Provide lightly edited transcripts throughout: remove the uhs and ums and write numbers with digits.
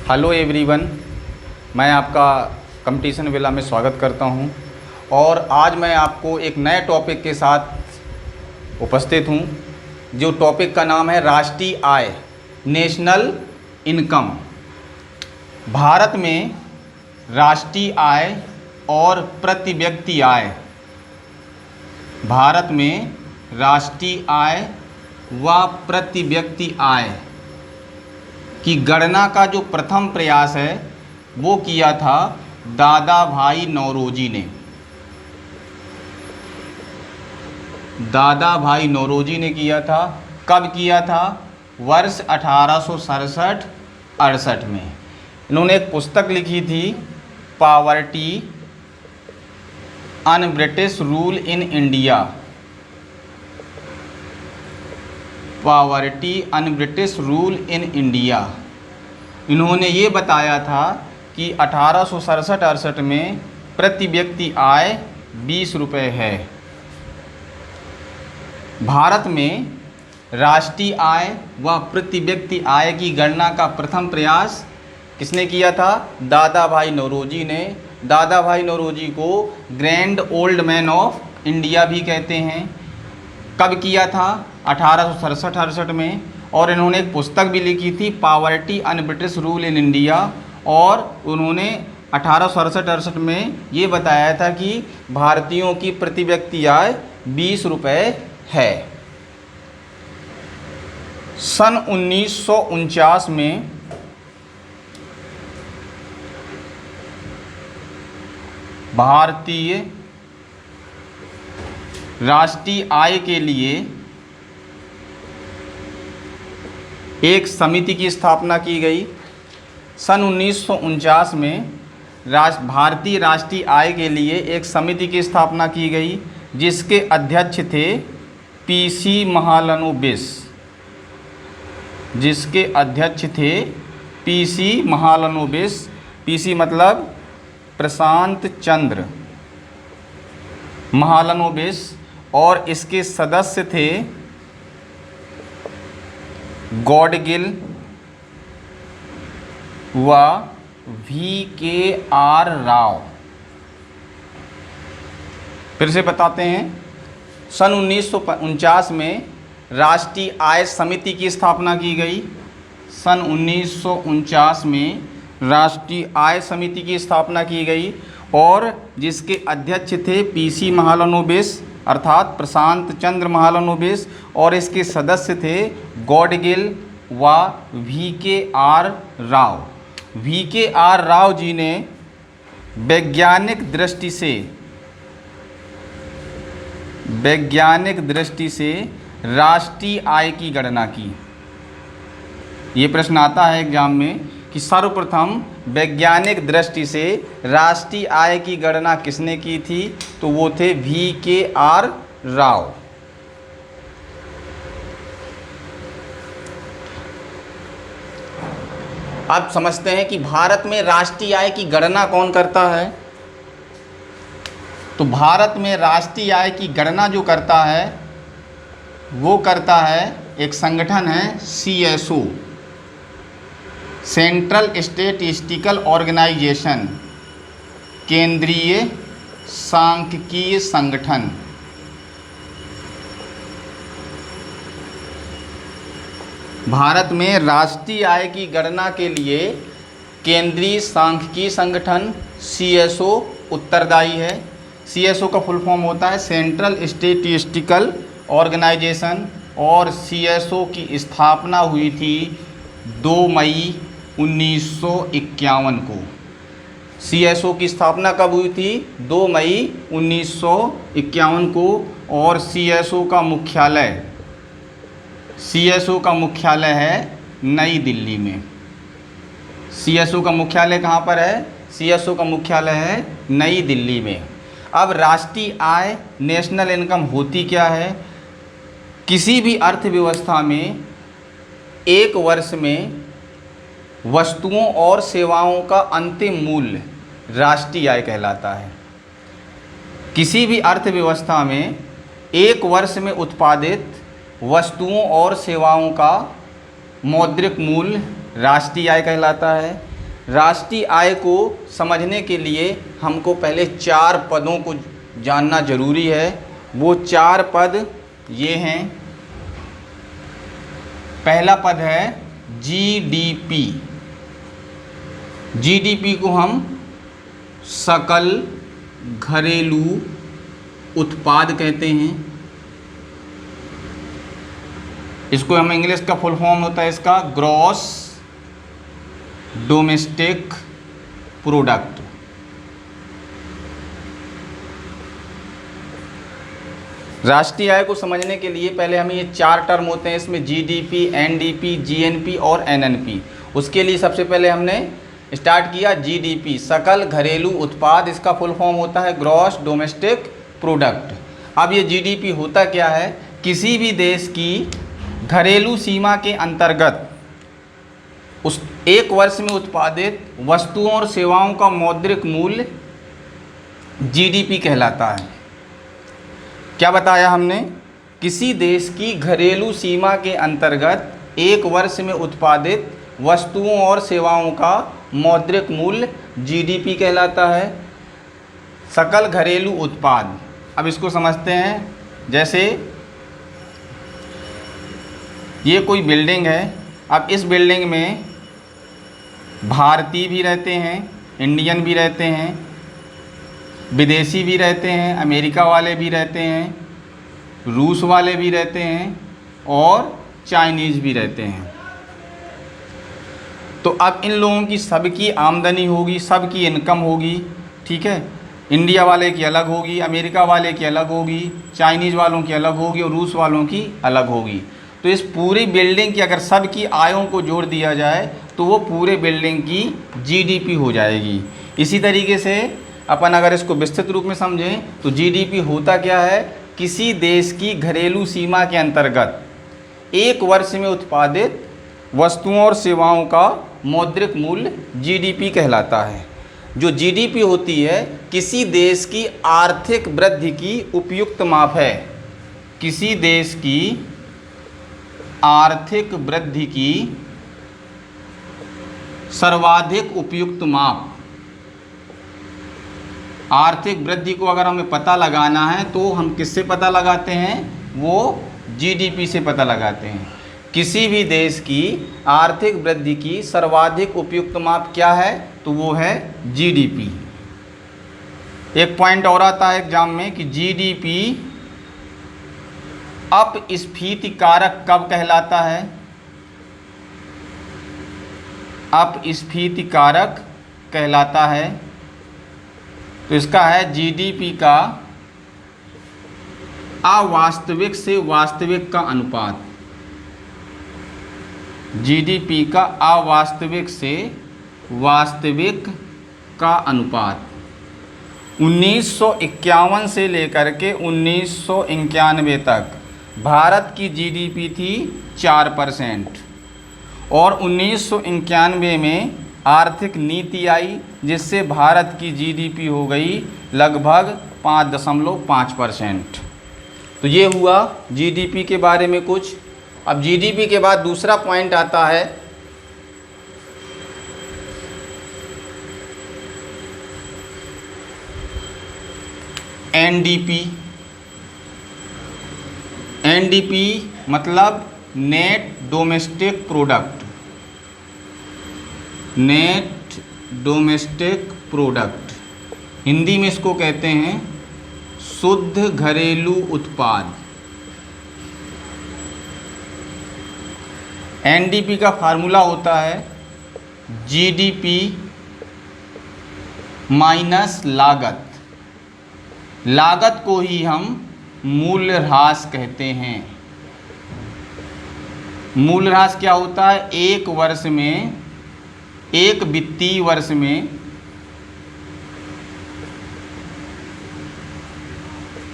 Hello everyone, मैं आपका competition वेला में स्वागत करता हूं और आज मैं आपको एक नए टॉपिक के साथ उपस्थित हूं। जो टॉपिक का नाम है राष्ट्रीय आय, नेशनल इनकम। भारत में राष्ट्रीय आय और प्रति व्यक्ति आय, भारत में राष्ट्रीय आय व प्रति व्यक्ति आय की गणना का जो प्रथम प्रयास है वो किया था दादा भाई नौरोजी ने। दादा भाई नौरोजी ने किया था। कब किया था? वर्ष 1867-68 में। इन्होंने एक पुस्तक लिखी थी, poverty un British rule in India. Poverty un British rule in India. इन्होंने ये बताया था कि 1867-68 में प्रति व्यक्ति आय 20 रुपये है। भारत में राष्ट्रीय आय व प्रति व्यक्ति आय की गणना का प्रथम प्रयास किसने किया था? दादा भाई नौरोजी ने। दादा भाई नौरोजी को grand old man of India भी कहते हैं। कब किया था? 1867-68 में। और इन्होंने एक पुस्तक भी लिखी थी, poverty un British rule in India. और उन्होंने 1867-68 में ये बताया था कि भारतीयों की प्रति व्यक्ति आय 20 रुपये है। सन 1949 में भारतीय राष्ट्रीय आय के लिए एक समिति की स्थापना की गई। सन 1949 में भारतीय राष्ट्रीय आय के लिए एक समिति की स्थापना की गई, जिसके अध्यक्ष थे पीसी महालनोबिस। जिसके अध्यक्ष थे पीसी महालनोबिस। पीसी मतलब प्रशांत चंद्र महालनोबिस। और इसके सदस्य थे गॉडगिल व VKR राव। फिर से बताते हैं, सन 1949 में राष्ट्रीय आय समिति की स्थापना की गई। सन 1949 में राष्ट्रीय आय समिति की स्थापना की गई और जिसके अध्यक्ष थे पीसी महालनोबिस अर्थात प्रशांत चंद्र महालनोबिस। और इसके सदस्य थे गॉडगिल व VKR राव। VKR राव जी ने वैज्ञानिक दृष्टि से राष्ट्रीय आय की गणना की। ये प्रश्न आता है एग्जाम में कि सर्वप्रथम वैज्ञानिक दृष्टि से राष्ट्रीय आय की गणना किसने की थी? तो वो थे VKR राव। अब समझते हैं कि भारत में राष्ट्रीय आय की गणना कौन करता है। तो भारत में राष्ट्रीय आय की गणना जो करता है वो करता है एक संगठन है CSO, सेंट्रल स्टैटिस्टिकल ऑर्गेनाइजेशन, केंद्रीय सांख्यिकीय संगठन। भारत में राष्ट्रीय आय की गणना के लिए केंद्रीय सांख्यिकीय संगठन CSO उत्तरदायी है। CSO का फुल फॉर्म होता है सेंट्रल स्टैटिस्टिकल ऑर्गेनाइजेशन। और CSO की स्थापना हुई थी 2 मई 1951 को। CSO की स्थापना कब हुई थी? 2 मई 1951 को। और CSO का मुख्यालय है नई दिल्ली में। CSO का मुख्यालय कहाँ पर है? CSO का मुख्यालय है नई दिल्ली में। अब राष्ट्रीय आय, नेशनल इनकम होती क्या है? किसी भी अर्थव्यवस्था में एक वर्ष में वस्तुओं और सेवाओं का अंतिम मूल्य राष्ट्रीय आय कहलाता है। किसी भी अर्थव्यवस्था में एक वर्ष में उत्पादित वस्तुओं और सेवाओं का मौद्रिक मूल्य राष्ट्रीय आय कहलाता है। राष्ट्रीय आय को समझने के लिए हमको पहले 4 पदों को जानना जरूरी है। वो 4 पद ये हैं। पहला पद है जीडीपी। जीडीपी को हम सकल घरेलू उत्पाद कहते हैं। इसको हम इंग्लिश का फुल फॉर्म होता है इसका ग्रॉस डोमेस्टिक प्रोडक्ट। राष्ट्रीय आय को समझने के लिए पहले हमें ये 4 टर्म होते हैं इसमें, जीडीपी, एनडीपी, जीएनपी और एनएनपी। उसके लिए सबसे पहले हमने स्टार्ट किया जीडीपी, सकल घरेलू उत्पाद। इसका फुल फॉर्म होता है ग्रॉस डोमेस्टिक प्रोडक्ट। अब ये जीडीपी होता क्या है? किसी भी देश की घरेलू सीमा के अंतर्गत उस एक वर्ष में उत्पादित वस्तुओं और सेवाओं का मौद्रिक मूल्य जीडीपी कहलाता है। क्या बताया हमने? किसी देश की घरेलू सीमा के अंतर्गत एक वर्ष में उत्पादित वस्तुओं और सेवाओं का मौद्रिक मूल्य जीडीपी कहलाता है। सकल घरेलू उत्पाद, अब इसको समझते हैं। जैसे ये कोई बिल्डिंग है। अब इस बिल्डिंग में भारतीय भी रहते हैं, इंडियन भी रहते हैं, विदेशी भी रहते हैं, अमेरिका वाले भी रहते हैं, रूस वाले भी रहते हैं और चाइनीज़ भी रहते हैं। तो अब इन लोगों की सबकी आमदनी होगी, सबकी इनकम होगी, ठीक है। इंडिया वाले की अलग होगी, अमेरिका वाले की अलग होगी, चाइनीज़ वालों की अलग होगी और रूस वालों की अलग होगी। तो इस पूरी बिल्डिंग की अगर सबकी आयों को जोड़ दिया जाए तो वो पूरे बिल्डिंग की जीडीपी हो जाएगी। इसी तरीके से अपन अगर इसको विस्तृत रूप में समझें तो जीडीपी होता क्या है? किसी देश की घरेलू सीमा के अंतर्गत एक वर्ष में उत्पादित वस्तुओं और सेवाओं का मौद्रिक मूल्य जीडीपी कहलाता है। जो जीडीपी होती है किसी देश की आर्थिक वृद्धि की उपयुक्त माप है। किसी देश की आर्थिक वृद्धि की सर्वाधिक उपयुक्त माप। आर्थिक वृद्धि को अगर हमें पता लगाना है तो हम किससे पता लगाते हैं? वो जीडीपी से पता लगाते हैं। किसी भी देश की आर्थिक वृद्धि की सर्वाधिक उपयुक्त माप क्या है? तो वो है जीडीपी। एक पॉइंट और आता है एग्जाम में कि जीडीपी अपस्फीति कारक कब कहलाता है? अपस्फीति कारक कहलाता है। तो इसका है जीडीपी का अवास्तविक से वास्तविक का अनुपात। जीडीपी का अवास्तविक से वास्तविक का अनुपात 1951 से लेकर के 1991 तक भारत की जीडीपी थी 4% और 1991 में आर्थिक नीति आई जिससे भारत की जीडीपी हो गई लगभग 5.5%। तो ये हुआ जीडीपी के बारे में कुछ। अब जीडीपी के बाद दूसरा पॉइंट आता है एनडीपी। एनडीपी मतलब net domestic product. Net domestic product, Hindi में इसको कहते हैं शुद्ध घरेलू उत्पाद। एनडीपी का फार्मूला होता है जीडीपी माइनस लागत। लागत को ही हम मूल्यह्रास कहते हैं। मूल्यह्रास क्या होता है? एक वर्ष में, एक वित्तीय वर्ष में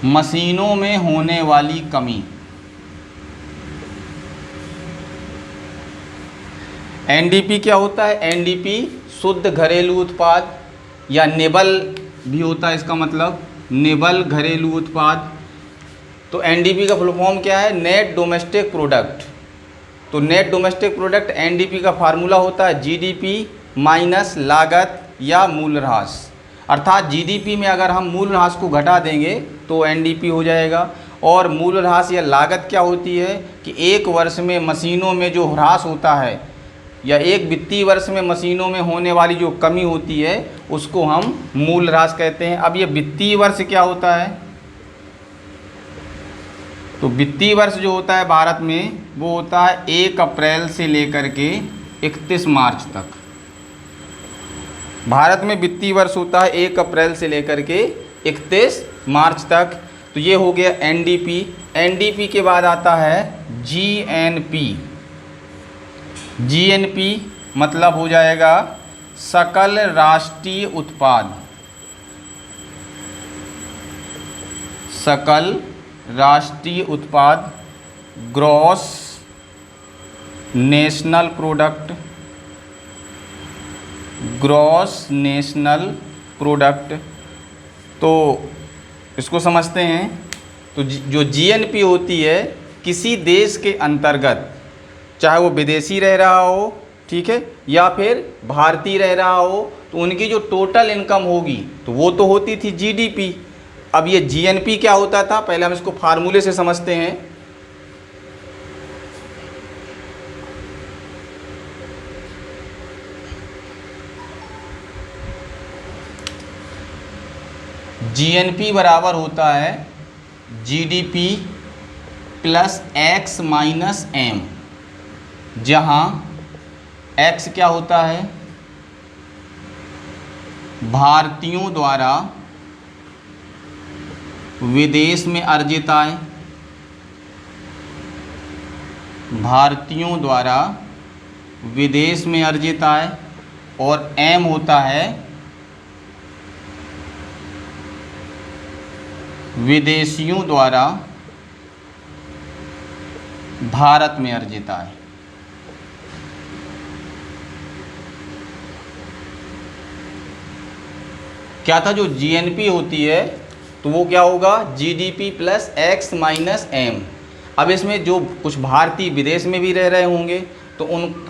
मशीनों में होने वाली कमी। एनडीपी क्या होता है? एनडीपी शुद्ध घरेलू उत्पाद या निबल भी होता है, इसका मतलब निबल घरेलू उत्पाद। तो एनडीपी का फुल फॉर्म क्या है? Net domestic product. तो नेट डोमेस्टिक प्रोडक्ट एनडीपी का फार्मूला होता है जीडीपी माइनस लागत या मूल्यह्रास। अर्थात जीडीपी में अगर हम मूल्यह्रास को घटा देंगे तो एनडीपी हो जाएगा। और मूल्यह्रास या लागत क्या होती है कि एक वर्ष में मशीनों में जो ह्रास होता है या एक वित्तीय वर्ष में मशीनों में होने वाली जो कमी होती है उसको हम मूल्यह्रास कहते हैं। अब ये वित्तीय वर्ष क्या होता है, तो वित्तीय वर्ष जो होता है भारत में वो होता है 1 अप्रैल से लेकर के 31 मार्च तक। भारत में वित्तीय वर्ष होता है 1 अप्रैल से लेकर के 31 मार्च तक। तो ये हो गया एनडीपी। एनडीपी के बाद आता है जीएनपी। जीएनपी मतलब हो जाएगा सकल राष्ट्रीय उत्पाद। सकल राष्ट्रीय उत्पाद, gross national product. Gross national product, तो इसको समझते हैं। तो जो जीएनपी होती है किसी देश के अंतर्गत, चाहे वो विदेशी रह रहा हो, ठीक है, या फिर भारतीय रह रहा हो, तो उनकी जो टोटल इनकम होगी तो वो तो होती थी जीडीपी। अब ये जीएनपी क्या होता था, पहले हम इसको फार्मूले से समझते हैं। जीएनपी बराबर होता है GDP plus X minus M, जहाँ एक्स क्या होता है भारतीयों द्वारा विदेश में अर्जित आय। भारतीयों द्वारा विदेश में अर्जित आय। और एम होता है विदेशियों द्वारा भारत में अर्जित आय। क्या था, जो जीएनपी होती है तो वो क्या होगा GDP plus X minus M. अब इसमें जो कुछ भारतीय विदेश में भी रह रहे होंगे तो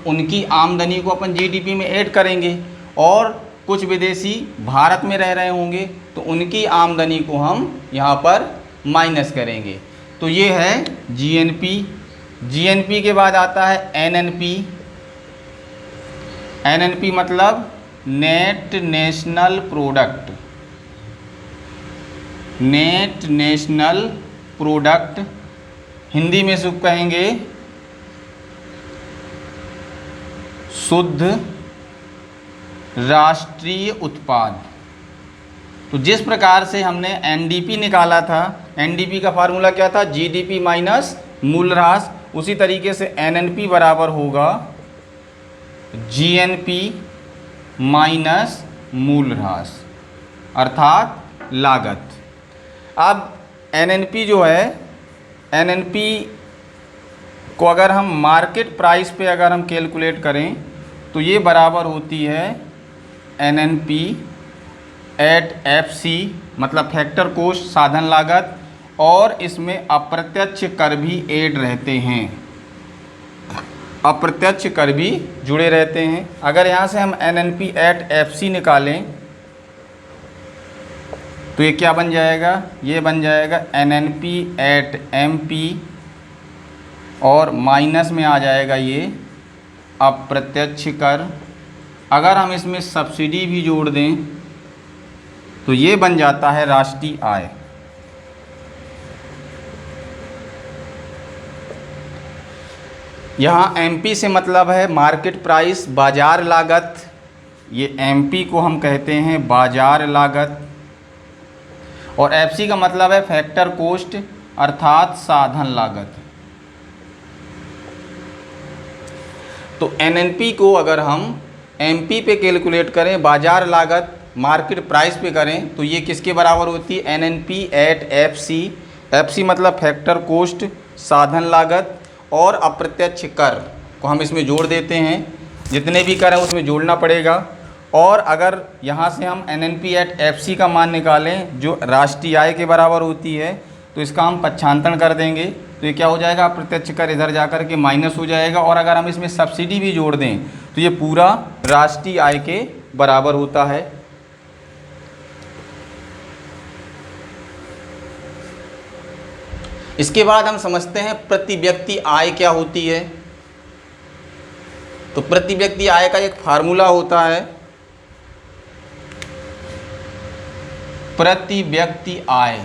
उनकी आमदनी को अपन जीडीपी में ऐड करेंगे, और कुछ विदेशी भारत में रह रहे होंगे तो उनकी आमदनी को हम यहाँ पर माइनस करेंगे। तो ये है जीएनपी। जीएनपी के बाद आता है एनएनपी। एनएनपी मतलब net national product. Net national product, Hindi में इसको कहेंगे शुद्ध राष्ट्रीय उत्पाद। तो जिस प्रकार से हमने एनडीपी निकाला था, एनडीपी का फार्मूला क्या था, जीडीपी माइनस मूल्यह्रास, उसी तरीके से एनएनपी बराबर होगा जीएनपी माइनस मूल्यह्रास अर्थात लागत। अब एनएनपी जो है, एनएनपी को अगर हम मार्केट प्राइस पे अगर हम कैलकुलेट करें तो ये बराबर होती है एनएनपी एट एफसी, मतलब फैक्टर कॉस्ट साधन लागत, और इसमें अप्रत्यक्ष कर भी ऐड रहते हैं। अप्रत्यक्ष कर भी जुड़े रहते हैं। अगर यहाँ से हम एनएनपी एट एफसी निकालें तो ये क्या बन जाएगा, ये बन जाएगा एनएनपी एट एमपी, और माइनस में आ जाएगा ये अप्रत्यक्ष कर। अगर हम इसमें सब्सिडी भी जोड़ दें तो ये बन जाता है राष्ट्रीय आय। यहाँ एमपी से मतलब है मार्केट प्राइस, बाजार लागत। ये एमपी को हम कहते हैं बाजार लागत, और एफसी का मतलब है फैक्टर कॉस्ट अर्थात साधन लागत। तो एनएनपी को अगर हम एमपी पे कैलकुलेट करें, बाजार लागत मार्केट प्राइस पे करें, तो ये किसके बराबर होती है, एनएनपी एट एफसी। एफसी मतलब फैक्टर कॉस्ट साधन लागत, और अप्रत्यक्ष कर को हम इसमें जोड़ देते हैं। जितने भी कर हैं उसमें जोड़ना पड़ेगा। और अगर यहाँ से हम एनएनपी एट एफसी का मान निकालें जो राष्ट्रीय आय के बराबर होती है, तो इसका हम पक्षांतरण कर देंगे तो ये क्या हो जाएगा, अप्रत्यक्ष कर इधर जा कर के माइनस हो जाएगा। और अगर हम इसमें सब्सिडी भी जोड़ दें तो ये पूरा राष्ट्रीय आय के बराबर होता है। इसके बाद हम समझते हैं प्रति व्यक्ति आय क्या होती है। तो प्रति व्यक्ति आय का एक फार्मूला होता है, प्रति व्यक्ति आय।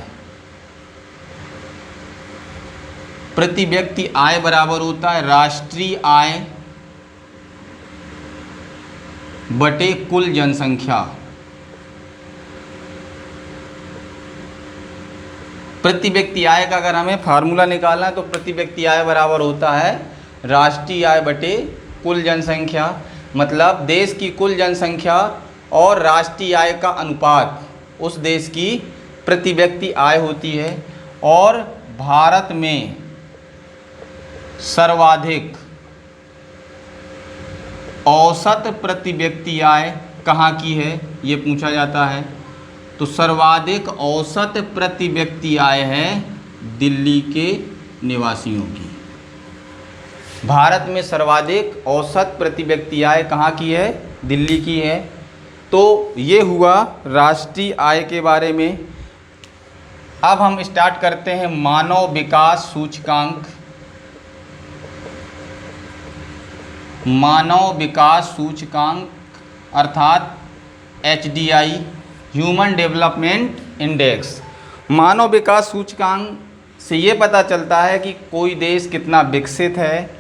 प्रति व्यक्ति आय बराबर होता है राष्ट्रीय आय बटे कुल जनसंख्या। प्रति व्यक्ति आय का अगर हमें फार्मूला निकालना है तो प्रति व्यक्ति आय बराबर होता है राष्ट्रीय आय बटे कुल जनसंख्या। मतलब देश की कुल जनसंख्या और राष्ट्रीय आय का अनुपात उस देश की प्रति व्यक्ति आय होती है। और भारत में सर्वाधिक औसत प्रति व्यक्ति आय कहाँ की है, ये पूछा जाता है। तो सर्वाधिक औसत प्रति व्यक्ति आय है दिल्ली के निवासियों की। भारत में सर्वाधिक औसत प्रति व्यक्ति आय कहाँ की है, दिल्ली की है। तो ये हुआ राष्ट्रीय आय के बारे में। अब हम स्टार्ट करते हैं मानव विकास सूचकांक। मानव विकास सूचकांक अर्थात HDI, ह्यूमन डेवलपमेंट इंडेक्स। मानव विकास सूचकांक से ये पता चलता है कि कोई देश कितना विकसित है,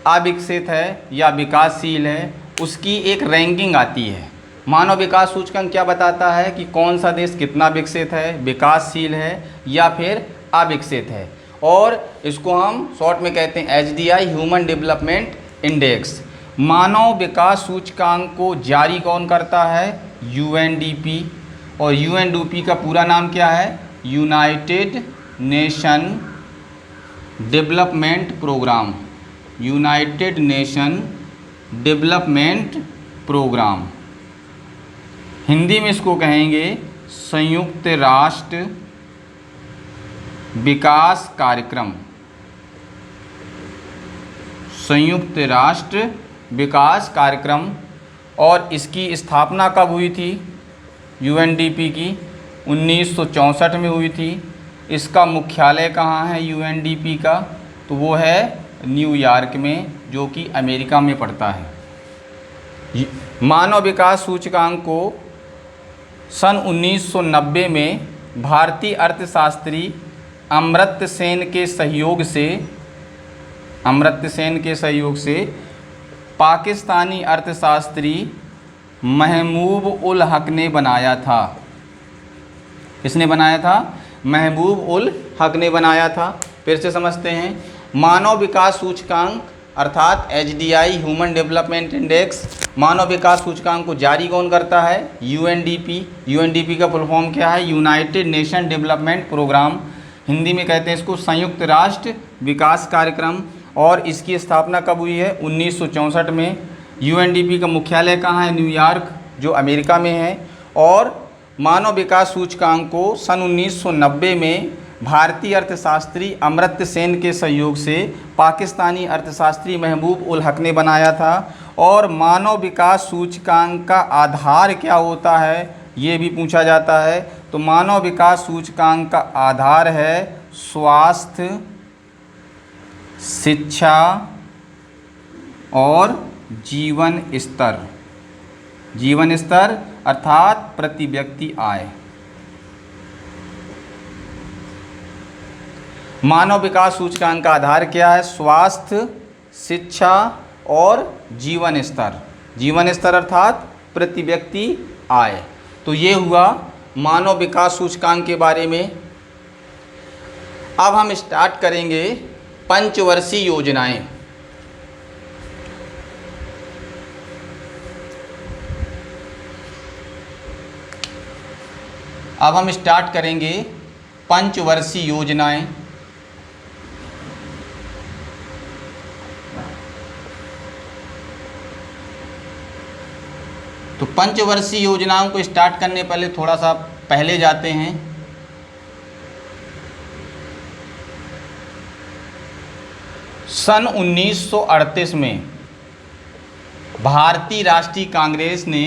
अविकसित है या विकासशील है, उसकी एक रैंकिंग आती है। मानव विकास सूचकांक क्या बताता है कि कौन सा देश कितना विकसित है, विकासशील है या फिर अविकसित है। और इसको हम शॉर्ट में कहते हैं HDI, ह्यूमन डेवलपमेंट इंडेक्स। मानव विकास सूचकांक को जारी कौन करता है, UNDP। और UNDP का पूरा नाम क्या है, United Nation Development Programme. United Nation Development Programme, Hindi में इसको कहेंगे संयुक्त राष्ट्र विकास कार्यक्रम। संयुक्त राष्ट्र विकास कार्यक्रम। और इसकी स्थापना कब हुई थी, UNDP की 1964 में हुई थी। इसका मुख्यालय कहाँ है UNDP का, तो वो है न्यूयॉर्क में, जो कि अमेरिका में पड़ता है। मानव विकास सूचकांक को सन 1990 में भारतीय अर्थशास्त्री अमर्त्य सेन के सहयोग से पाकिस्तानी अर्थशास्त्री महबूब उल हक ने बनाया था। किसने बनाया था, महबूब उल हक ने बनाया था। फिर से समझते हैं, मानव विकास सूचकांक अर्थात HDI, ह्यूमन डेवलपमेंट इंडेक्स, मानव विकास सूचकांक को जारी कौन करता है, UNDP। UNDP का फुल फॉर्म क्या है, United Nation Development Programme, Hindi में कहते हैं इसको संयुक्त राष्ट्र विकास कार्यक्रम। और इसकी स्थापना कब हुई है, 1964 में। UNDP का मुख्यालय कहाँ है, न्यूयॉर्क, जो अमेरिका में है। और मानव विकास सूचकांक को सन 1990 में भारतीय अर्थशास्त्री अमर्त्य सेन के सहयोग से पाकिस्तानी अर्थशास्त्री महबूब उल हक ने बनाया था। और मानव विकास सूचकांक का आधार क्या होता है, ये भी पूछा जाता है। तो मानव विकास सूचकांक का आधार है स्वास्थ्य, शिक्षा और जीवन स्तर। जीवन स्तर अर्थात प्रति व्यक्ति आय। मानव विकास सूचकांक का आधार क्या है, स्वास्थ्य, शिक्षा और जीवन स्तर। जीवन स्तर अर्थात प्रति व्यक्ति आय। तो ये हुआ मानव विकास सूचकांक के बारे में। अब हम स्टार्ट करेंगे पंचवर्षीय योजनाएं। अब हम स्टार्ट करेंगे पंचवर्षीय योजनाएं। तो पंचवर्षीय योजनाओं को स्टार्ट करने पहले थोड़ा सा पहले जाते हैं। सन 1938 में भारतीय राष्ट्रीय कांग्रेस ने